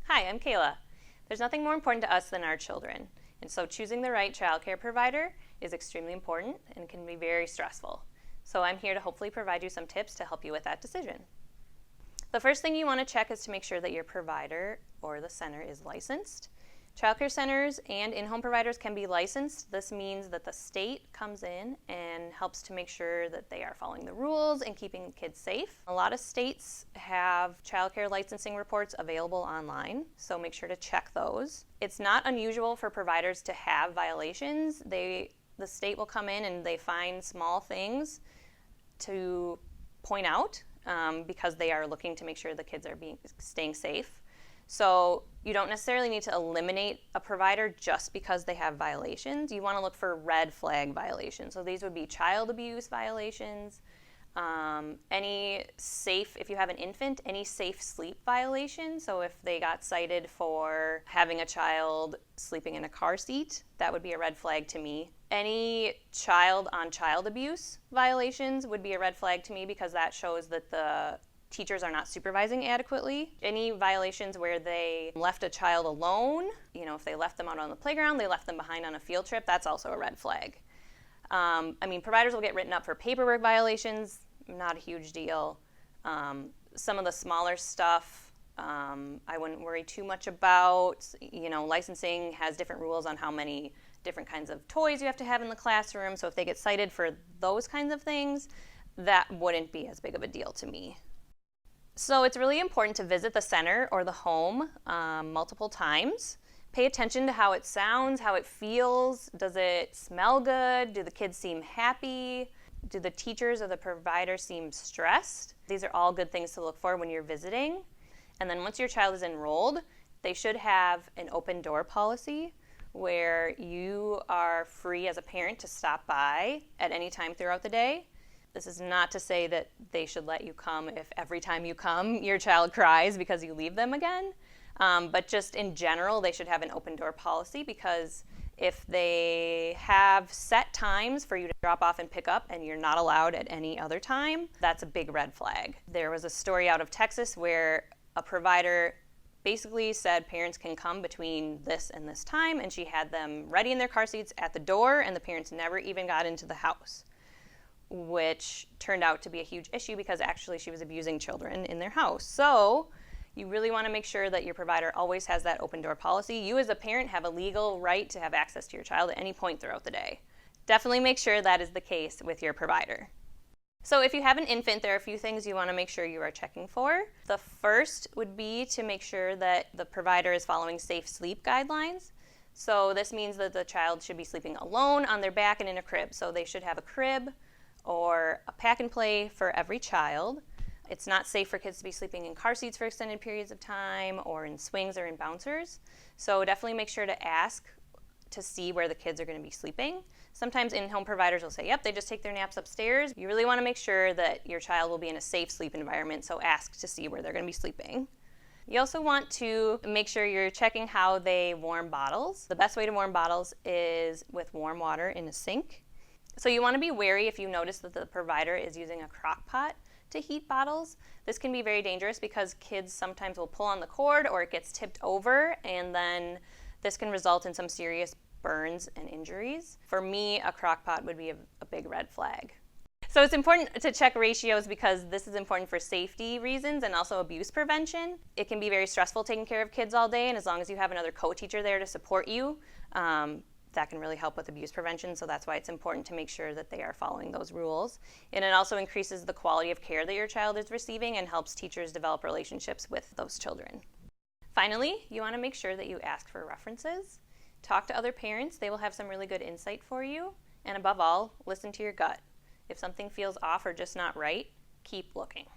Hi, I'm Kayla. There's nothing more important to us than our children, and so choosing the right childcare provider is extremely important and can be very stressful. So I'm here to hopefully provide you some tips to help you with that decision. The first thing you want to check is to make sure that your provider or the center is licensed. Childcare centers and in-home providers can be licensed. This means that the state comes in and helps to make sure that they are following the rules and keeping kids safe. A lot of states have childcare licensing reports available online, so make sure to check those. It's not unusual for providers to have violations. The state will come in and they find small things to point out because they are looking to make sure the kids are staying safe. So you don't necessarily need to eliminate a provider just because they have violations. You want to look for red flag violations. So these would be child abuse violations, if you have an infant, any safe sleep violation. So if they got cited for having a child sleeping in a car seat, that would be a red flag to me. Any child on child abuse violations would be a red flag to me because that shows that the teachers are not supervising adequately. Any violations where they left a child alone, if they left them out on the playground, they left them behind on a field trip, that's also a red flag. Providers will get written up for paperwork violations, not a huge deal. Some of the smaller stuff, I wouldn't worry too much about. Licensing has different rules on how many different kinds of toys you have to have in the classroom, so if they get cited for those kinds of things, that wouldn't be as big of a deal to me. So it's really important to visit the center or the home multiple times. Pay attention to how it sounds, how it feels. Does it smell good? Do the kids seem happy? Do the teachers or the provider seem stressed? These are all good things to look for when you're visiting. And then once your child is enrolled, they should have an open door policy where you are free as a parent to stop by at any time throughout the day. This is not to say that they should let you come if every time you come your child cries because you leave them again. But just in general, they should have an open door policy because if they have set times for you to drop off and pick up and you're not allowed at any other time, that's a big red flag. There was a story out of Texas where a provider basically said parents can come between this and this time, and she had them ready in their car seats at the door, and the parents never even got into the house, which turned out to be a huge issue because actually she was abusing children in their house. So you really want to make sure that your provider always has that open door policy. You as a parent have a legal right to have access to your child at any point throughout the day. Definitely make sure that is the case with your provider. So if you have an infant, there are a few things you want to make sure you are checking for. The first would be to make sure that the provider is following safe sleep guidelines. So this means that the child should be sleeping alone on their back and in a crib. So they should have a crib or a pack and play for every child. It's not safe for kids to be sleeping in car seats for extended periods of time or in swings or in bouncers. So definitely make sure to ask to see where the kids are going to be sleeping. Sometimes in-home providers will say, yep, they just take their naps upstairs. You really want to make sure that your child will be in a safe sleep environment, so ask to see where they're going to be sleeping. You also want to make sure you're checking how they warm bottles. The best way to warm bottles is with warm water in a sink. So you want to be wary if you notice that the provider is using a crock pot to heat bottles. This can be very dangerous because kids sometimes will pull on the cord or it gets tipped over, and then this can result in some serious burns and injuries. For me, a crock pot would be a big red flag. So it's important to check ratios because this is important for safety reasons and also abuse prevention. It can be very stressful taking care of kids all day, and as long as you have another co-teacher there to support you, that can really help with abuse prevention, so that's why it's important to make sure that they are following those rules. And it also increases the quality of care that your child is receiving and helps teachers develop relationships with those children. Finally, you want to make sure that you ask for references. Talk to other parents. They will have some really good insight for you. And above all, listen to your gut. If something feels off or just not right, keep looking.